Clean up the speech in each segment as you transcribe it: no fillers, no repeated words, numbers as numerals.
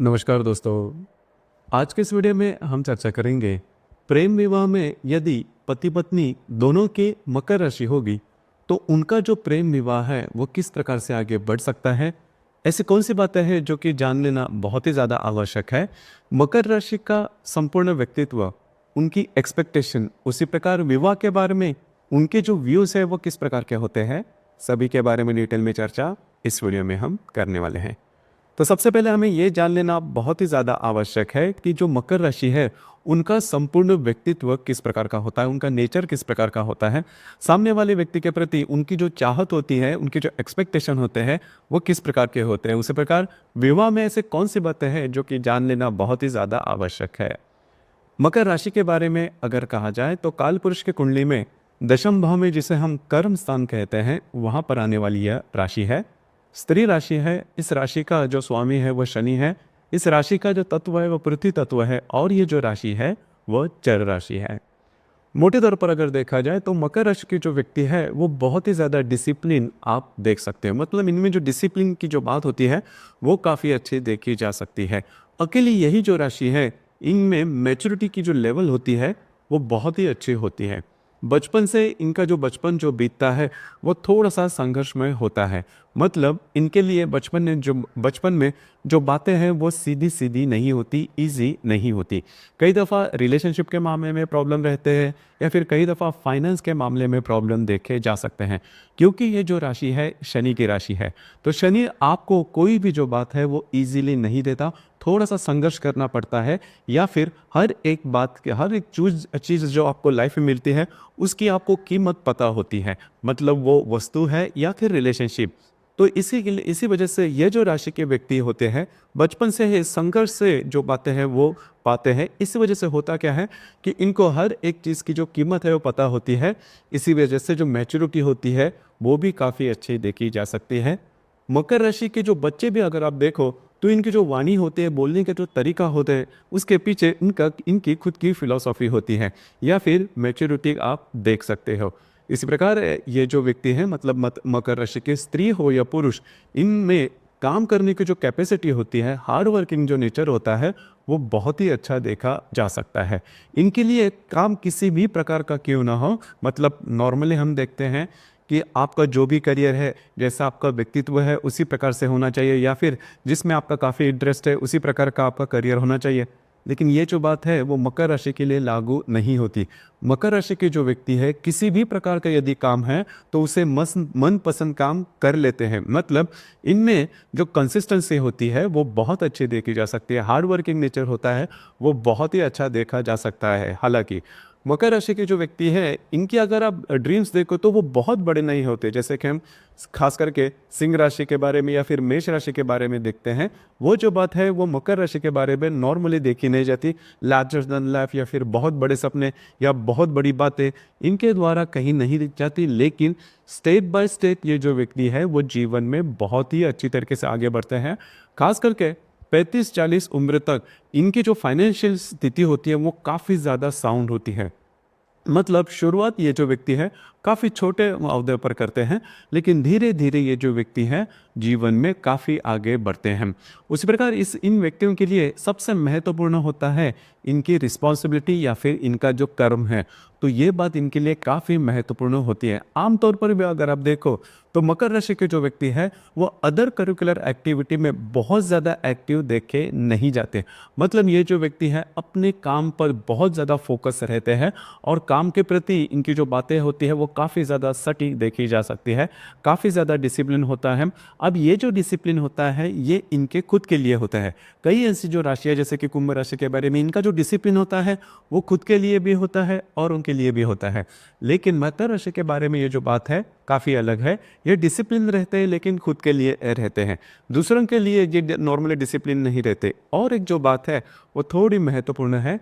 नमस्कार दोस्तों। आज के इस वीडियो में हम चर्चा करेंगे प्रेम विवाह में यदि पति पत्नी दोनों के मकर राशि होगी तो उनका जो प्रेम विवाह है वो किस प्रकार से आगे बढ़ सकता है। ऐसी कौन सी बातें हैं जो कि जान लेना बहुत ही ज़्यादा आवश्यक है। मकर राशि का संपूर्ण व्यक्तित्व, उनकी एक्सपेक्टेशन, उसी प्रकार विवाह के बारे में उनके जो व्यूज़ है वो किस प्रकार के होते हैं, सभी के बारे में डिटेल में चर्चा इस वीडियो में हम करने वाले हैं। तो सबसे पहले हमें ये जान लेना बहुत ही ज़्यादा आवश्यक है कि जो मकर राशि है उनका संपूर्ण व्यक्तित्व किस प्रकार का होता है, उनका नेचर किस प्रकार का होता है, सामने वाले व्यक्ति के प्रति उनकी जो चाहत होती है, उनके जो एक्सपेक्टेशन होते हैं वो किस प्रकार के होते हैं। उसी प्रकार विवाह में ऐसे कौन सी बातें हैं जो कि जान लेना बहुत ही ज़्यादा आवश्यक है। मकर राशि के बारे में अगर कहा जाए तो काल पुरुष के कुंडली में दशम भाव में, जिसे हम कर्म स्थान कहते हैं, वहाँ पर आने वाली यह राशि है। स्त्री राशि है। इस राशि का जो स्वामी है वह शनि है। इस राशि का जो तत्व है वह पृथ्वी तत्व है और ये जो राशि है वह चर राशि है। मोटे तौर पर अगर देखा जाए तो मकर राशि की जो व्यक्ति है वो बहुत ही ज़्यादा डिसिप्लिन आप देख सकते हो। मतलब इनमें जो डिसिप्लिन की जो बात होती है वो काफ़ी अच्छी देखी जा सकती है। अकेली यही जो राशि है इनमें मैच्योरिटी की जो लेवल होती है वो बहुत ही अच्छी होती है। बचपन से इनका जो बचपन जो बीतता है वो थोड़ा सा संघर्षमय होता है। मतलब इनके लिए बचपन में जो बातें हैं वो सीधी सीधी नहीं होती, इजी नहीं होती। कई दफ़ा रिलेशनशिप के मामले में प्रॉब्लम रहते हैं या फिर कई दफ़ा फाइनेंस के मामले में प्रॉब्लम देखे जा सकते हैं, क्योंकि ये जो राशि है शनि की राशि है। तो शनि आपको कोई भी जो बात है वो ईजिली नहीं देता, थोड़ा सा संघर्ष करना पड़ता है, या फिर हर एक चीज़ जो आपको लाइफ में मिलती है उसकी आपको कीमत पता होती है। मतलब वो वस्तु है या फिर रिलेशनशिप। तो इसी वजह से ये जो राशि के व्यक्ति होते हैं बचपन से ही संघर्ष से जो बातें हैं वो पाते हैं। इसी वजह से होता क्या है कि इनको हर एक चीज़ की जो कीमत है वो पता होती है। इसी वजह से जो मैच्योरिटी होती है वो भी काफ़ी अच्छी देखी जा सकती है। मकर राशि के जो बच्चे भी अगर आप देखो तो इनकी जो वाणी होती है, बोलने के जो तरीका होते हैं, उसके पीछे इनकी खुद की फिलॉसफी होती है या फिर मैच्योरिटी आप देख सकते हो। इसी प्रकार ये जो व्यक्ति है, मतलब मकर राशि के स्त्री हो या पुरुष, इनमें काम करने की जो कैपेसिटी होती है, हार्ड वर्किंग जो नेचर होता है वो बहुत ही अच्छा देखा जा सकता है। इनके लिए काम किसी भी प्रकार का क्यों ना हो, मतलब नॉर्मली हम देखते हैं कि आपका जो भी करियर है, जैसा आपका व्यक्तित्व है उसी प्रकार से होना चाहिए, या फिर जिसमें आपका काफ़ी इंटरेस्ट है उसी प्रकार का आपका करियर होना चाहिए। लेकिन ये जो बात है वो मकर राशि के लिए लागू नहीं होती। मकर राशि के जो व्यक्ति है किसी भी प्रकार का यदि काम है तो उसे मन पसंद काम कर लेते हैं। मतलब इनमें जो कंसिस्टेंसी होती है वो बहुत अच्छी देखी जा सकती है। हार्ड वर्किंग नेचर होता है वो बहुत ही अच्छा देखा जा सकता है। हालांकि मकर राशि के जो व्यक्ति है इनकी अगर आप ड्रीम्स देखो तो वो बहुत बड़े नहीं होते। जैसे कि हम खास करके सिंह राशि के बारे में या फिर मेष राशि के बारे में देखते हैं, वो जो बात है वो मकर राशि के बारे में नॉर्मली देखी नहीं जाती। लार्जर देन लाइफ या फिर बहुत बड़े सपने या बहुत बड़ी बातें इनके द्वारा कहीं नहीं दिख जाती। लेकिन स्टेप बाय स्टेप ये जो व्यक्ति है वो जीवन में बहुत ही अच्छी तरीके से आगे बढ़ते हैं। खास करके 35-40 उम्र तक इनकी जो फाइनेंशियल स्थिति होती है वो काफ़ी ज़्यादा साउंड होती है। मतलब शुरुआत ये जो व्यक्ति है काफ़ी छोटे ओहदे पर करते हैं, लेकिन धीरे धीरे ये जो व्यक्ति है जीवन में काफ़ी आगे बढ़ते हैं। उसी प्रकार इन व्यक्तियों के लिए सबसे महत्वपूर्ण होता है इनकी रिस्पॉन्सिबिलिटी या फिर इनका जो कर्म है। तो ये बात इनके लिए काफ़ी महत्वपूर्ण होती है। आमतौर पर भी अगर आप देखो तो मकर राशि के जो व्यक्ति है वो अदर करिकुलर एक्टिविटी में बहुत ज़्यादा एक्टिव देखे नहीं जाते। मतलब ये जो व्यक्ति है अपने काम पर बहुत ज़्यादा फोकस रहते हैं और काम के प्रति इनकी जो बातें होती है वो काफ़ी ज़्यादा सटीक देखी जा सकती है। काफ़ी ज़्यादा डिसिप्लिन होता है। अब ये जो डिसिप्लिन होता है ये इनके खुद के लिए होता है। कई ऐसी जो राशियाँ जैसे कि कुंभ राशि के बारे में, इनका जो डिसिप्लिन होता है वो खुद के लिए भी होता है और उनके लिए भी होता है। लेकिन मकर राशि के बारे में ये जो बात है काफ़ी अलग है। ये डिसिप्लिन रहते हैं लेकिन खुद के लिए रहते हैं, दूसरों के लिए ये नॉर्मली डिसिप्लिन नहीं रहते। और एक जो बात है वो थोड़ी महत्वपूर्ण है।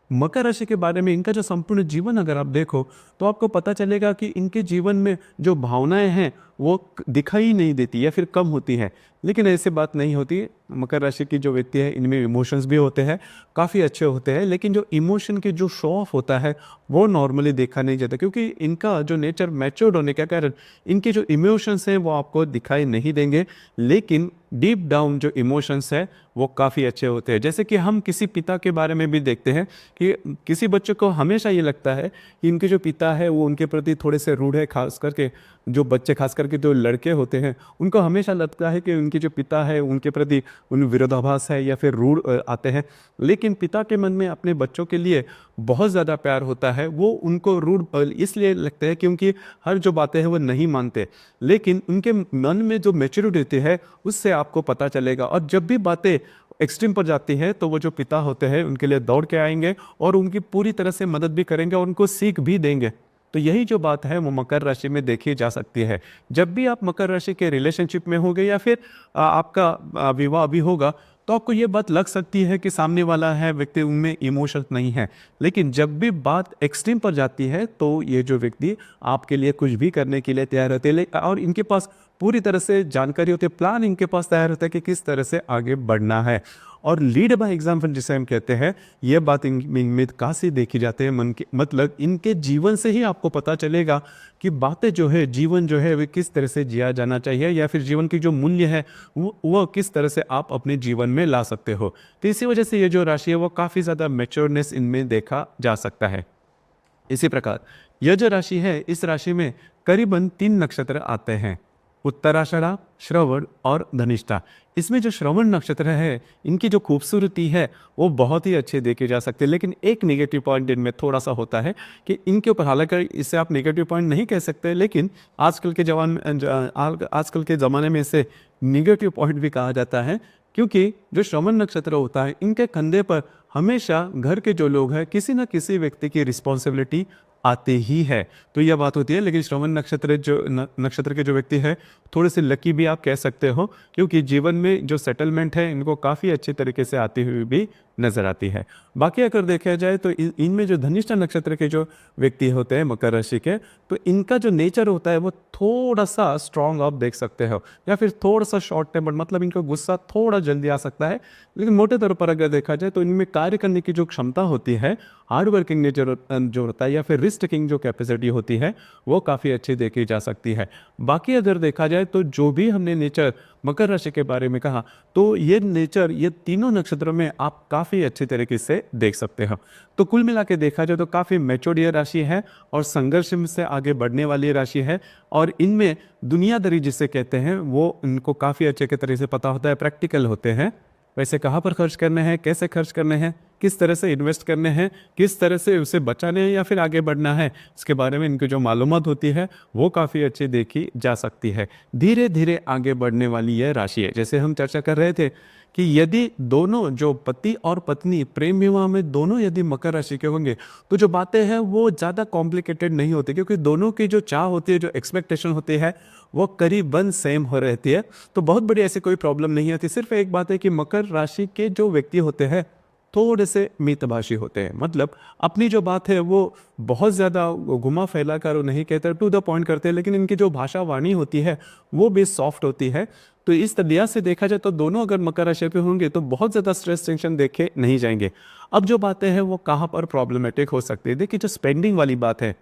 मकर राशि के बारे में इनका जो संपूर्ण जीवन अगर आप देखो तो आपको पता चलेगा कि इनके जीवन में जो भावनाएं हैं वो दिखाई नहीं देती या फिर कम होती है। लेकिन ऐसी बात नहीं होती। मकर राशि की जो व्यक्ति है इनमें इमोशंस भी होते हैं, काफ़ी अच्छे होते हैं, लेकिन जो इमोशन के जो शो ऑफ होता है वो नॉर्मली देखा नहीं जाता, क्योंकि इनका जो नेचर मैच्योर्ड होने के कारण इनके जो इमोशंस हैं वो आपको दिखाई नहीं देंगे, लेकिन डीप डाउन जो इमोशंस है वो काफ़ी अच्छे होते हैं। जैसे कि हम किसी पिता के बारे में भी देखते हैं कि किसी बच्चे को हमेशा ये लगता है कि इनके जो पिता है वो उनके प्रति थोड़े से रूढ़ है, खास करके जो बच्चे, खास करके जो लड़के होते हैं उनको हमेशा लगता है कि उनके जो पिता है उनके प्रति उन विरोधाभास है या फिर रूढ़ आते हैं। लेकिन पिता के मन में अपने बच्चों के लिए बहुत ज़्यादा प्यार होता है। वो उनको रूढ़ इसलिए लगता है क्योंकि हर जो बातें हैं वो नहीं मानते, लेकिन उनके मन में जो मैच्योरिटी है उससे आपको पता चलेगा। और जब भी बातें एक्सट्रीम पर जाती है तो वो जो पिता होते हैं उनके लिए दौड़ के आएंगे और उनकी पूरी तरह से मदद भी करेंगे और उनको सीख भी देंगे। तो यही जो बात है वो मकर राशि में देखी जा सकती है। जब भी आप मकर राशि के रिलेशनशिप में होंगे या फिर आपका विवाह भी होगा, तो आपको ये बात लग सकती है कि सामने वाला है व्यक्ति उनमें इमोशंस नहीं है, लेकिन जब भी बात एक्सट्रीम पर जाती है तो ये जो व्यक्ति आपके लिए कुछ भी करने के लिए तैयार होते हैं और इनके पास पूरी तरह से जानकारी होती है, प्लान इनके पास तैयार होता है कि किस तरह से आगे बढ़ना है। और लीड बाय एग्जाम्पल जिसे हम कहते हैं, ये बात इनमें काफ़ी देखी जाती है। मन के मतलब इनके जीवन से ही आपको पता चलेगा कि बातें जो है, जीवन जो है, वे किस तरह से जिया जाना चाहिए या फिर जीवन की जो मूल्य है वो किस तरह से आप अपने जीवन में ला सकते हो। तो इसी वजह से ये जो राशि है वो काफ़ी ज़्यादा मैच्योरनेस इनमें देखा जा सकता है। इसी प्रकार यह जो राशि है, इस राशि में करीबन 3 नक्षत्र आते हैं, उत्तराषाढ़ा, श्रवण और धनिष्ठा। इसमें जो श्रवण नक्षत्र है इनकी जो खूबसूरती है वो बहुत ही अच्छे देखे जा सकते हैं, लेकिन एक नेगेटिव पॉइंट इनमें थोड़ा सा होता है कि इनके ऊपर, हालांकि इसे आप नेगेटिव पॉइंट नहीं कह सकते, लेकिन आजकल के ज़माने में इसे नेगेटिव पॉइंट भी कहा जाता है, क्योंकि जो श्रवण नक्षत्र होता है इनके कंधे पर हमेशा घर के जो लोग हैं किसी न किसी व्यक्ति की रिस्पॉन्सिबिलिटी आते ही है। तो यह बात होती है। लेकिन श्रवण नक्षत्र के जो व्यक्ति है थोड़े से लकी भी आप कह सकते हो, क्योंकि जीवन में जो सेटलमेंट है इनको काफ़ी अच्छे तरीके से आती हुई भी नजर आती है। बाकी अगर देखा जाए तो इनमें जो धनिष्ठा नक्षत्र के जो व्यक्ति होते हैं मकर राशि के, तो इनका जो नेचर होता है वो थोड़ा सा स्ट्रांग आप देख सकते हो, या फिर थोड़ा सा शॉर्ट टेम्पर्ड, मतलब इनका गुस्सा थोड़ा जल्दी आ सकता है। लेकिन मोटे तौर पर अगर देखा जाए तो इनमें कार्य करने की जो क्षमता होती है, हार्ड वर्किंग नेचर जो होता है, या फिर रिस्क टेकिंग जो कैपेसिटी होती है वो काफ़ी अच्छी देखी जा सकती है। बाकी अगर देखा जाए तो जो भी हमने नेचर मकर राशि के बारे में कहा, तो ये नेचर ये तीनों नक्षत्रों में आप काफ़ी अच्छे तरीके से देख सकते हो। तो कुल मिला के देखा जाए तो काफ़ी मैच्योर्ड ये राशि है और संघर्ष से आगे बढ़ने वाली राशि है। और इनमें दुनियादारी जिसे कहते हैं वो इनको काफ़ी अच्छे के तरीके से पता होता है, प्रैक्टिकल होते हैं। पैसे कहाँ पर खर्च करने हैं, कैसे खर्च करने हैं, किस तरह से इन्वेस्ट करने हैं, किस तरह से उसे बचाने हैं या फिर आगे बढ़ना है, इसके बारे में इनकी जो मालूमात होती है वो काफ़ी अच्छी देखी जा सकती है। धीरे धीरे आगे बढ़ने वाली यह राशि है। जैसे हम चर्चा कर रहे थे कि यदि दोनों जो पति और पत्नी प्रेम विवाह में दोनों यदि मकर राशि के होंगे तो जो बातें हैं वो ज़्यादा कॉम्प्लिकेटेड नहीं होती, क्योंकि दोनों की जो चाह होती है, जो एक्सपेक्टेशन होती है वो करीबन सेम हो रहती है। तो बहुत बड़ी ऐसी कोई प्रॉब्लम नहीं आती। सिर्फ एक बात है कि मकर राशि के जो व्यक्ति होते हैं थोड़े से मितभाषी होते हैं, मतलब अपनी जो बात है वो बहुत ज़्यादा घुमा फैला कर वो नहीं कहते, टू द पॉइंट करते हैं, लेकिन इनकी जो भाषा वाणी होती है वो भी सॉफ्ट होती है। तो इस तरीके से देखा जाए तो दोनों अगर मकर राशि पे होंगे तो बहुत ज़्यादा स्ट्रेस टेंशन देखे नहीं जाएंगे। अब जो बातें हैं वो कहाँ पर प्रॉब्लमेटिक हो सकती है, देखिए जो स्पेंडिंग वाली बात है,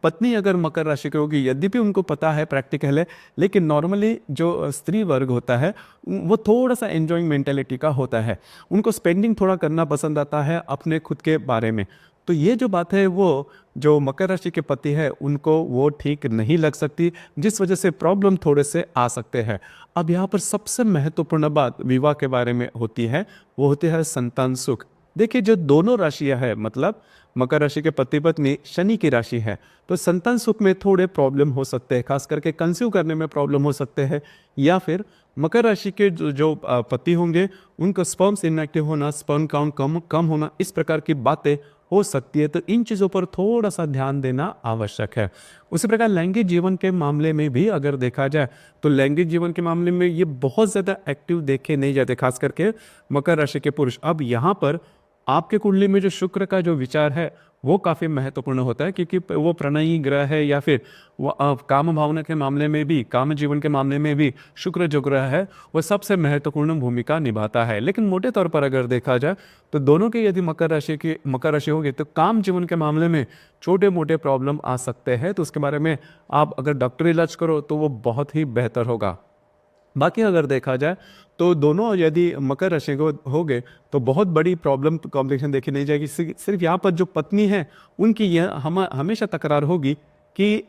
पत्नी अगर मकर राशि की होगी, यद्यपि उनको पता है प्रैक्टिकल है, लेकिन नॉर्मली जो स्त्री वर्ग होता है वो थोड़ा सा एंजॉइंग मेंटेलिटी का होता है, उनको स्पेंडिंग थोड़ा करना पसंद आता है अपने खुद के बारे में। तो ये जो बात है वो जो मकर राशि के पति है उनको वो ठीक नहीं लग सकती, जिस वजह से प्रॉब्लम थोड़े से आ सकते हैं। अब यहाँ पर सबसे महत्वपूर्ण बात विवाह के बारे में होती है, वो होती है संतान सुख। देखिए जो दोनों राशियां है, मतलब मकर राशि के पति पत्नी शनि की राशि है, तो संतान सुख में थोड़े प्रॉब्लम हो सकते हैं, खास करके कंसीव करने में प्रॉब्लम हो सकते हैं, या फिर मकर राशि के जो पति होंगे उनका स्पर्म्स इनएक्टिव होना, स्पर्म काउंट कम होना, इस प्रकार की बातें हो सकती है। तो इन चीज़ों पर थोड़ा सा ध्यान देना आवश्यक है। उसी प्रकार लैंगिक जीवन के मामले में भी अगर देखा जाए तो लैंगिक जीवन के मामले में ये बहुत ज़्यादा एक्टिव देखे नहीं जाते, खास करके मकर राशि के पुरुष। अब यहाँ पर आपके कुंडली में जो शुक्र का जो विचार है वो काफ़ी महत्वपूर्ण होता है, क्योंकि वो प्रणयी ग्रह है, या फिर वो काम भावना के मामले में भी, काम जीवन के मामले में भी शुक्र जो ग्रह है वो सबसे महत्वपूर्ण भूमिका निभाता है। लेकिन मोटे तौर पर अगर देखा जाए तो दोनों के यदि मकर राशि होगी तो काम जीवन के मामले में छोटे मोटे प्रॉब्लम आ सकते हैं, तो उसके बारे में आप अगर डॉक्टरी इलाज करो तो वो बहुत ही बेहतर होगा। बाकी अगर देखा जाए तो दोनों यदि मकर राशि को हो गए तो बहुत बड़ी प्रॉब्लम कॉम्प्लिकेशन देखी नहीं जाएगी। सिर्फ यहाँ पर जो पत्नी है उनकी यह हमेशा तकरार होगी कि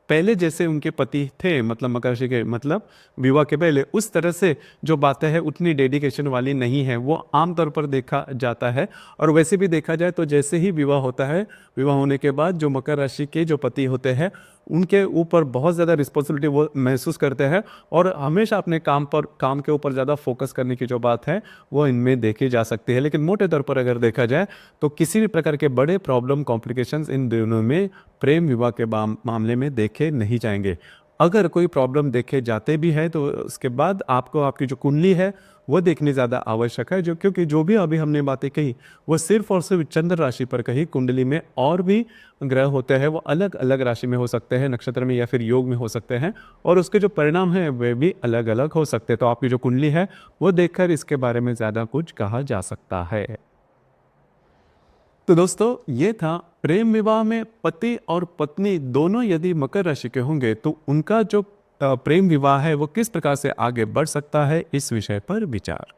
पहले जैसे उनके पति थे, मतलब मकर राशि के, मतलब विवाह के पहले, उस तरह से जो बातें हैं उतनी डेडिकेशन वाली नहीं है, वो आमतौर पर देखा जाता है। और वैसे भी देखा जाए तो जैसे ही विवाह होता है, विवाह होने के बाद जो मकर राशि के जो पति होते हैं उनके ऊपर बहुत ज़्यादा रिस्पॉन्सिबिलिटी वो महसूस करते हैं, और हमेशा अपने काम के ऊपर ज़्यादा फोकस करने की जो बात है वो इनमें देखी जा सकती है। लेकिन मोटे तौर पर अगर देखा जाए तो किसी भी प्रकार के बड़े प्रॉब्लम कॉम्प्लिकेशंस इन दोनों में प्रेम विवाह के मामले में देखे नहीं जाएंगे। अगर कोई प्रॉब्लम देखे जाते भी है तो उसके बाद आपको आपकी जो कुंडली है वो देखनी ज़्यादा आवश्यक है, जो क्योंकि जो भी अभी हमने बातें कही वो सिर्फ और सिर्फ चंद्र राशि पर कही। कुंडली में और भी ग्रह होते हैं, वो अलग अलग राशि में हो सकते हैं, नक्षत्र में या फिर योग में हो सकते हैं, और उसके जो परिणाम हैं वे भी अलग अलग हो सकते हैं। तो आपकी जो कुंडली है वो देखकर इसके बारे में ज़्यादा कुछ कहा जा सकता है। तो दोस्तों ये था प्रेम विवाह में पति और पत्नी दोनों यदि मकर राशि के होंगे तो उनका जो प्रेम विवाह है वो किस प्रकार से आगे बढ़ सकता है, इस विषय पर विचार।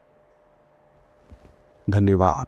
धन्यवाद।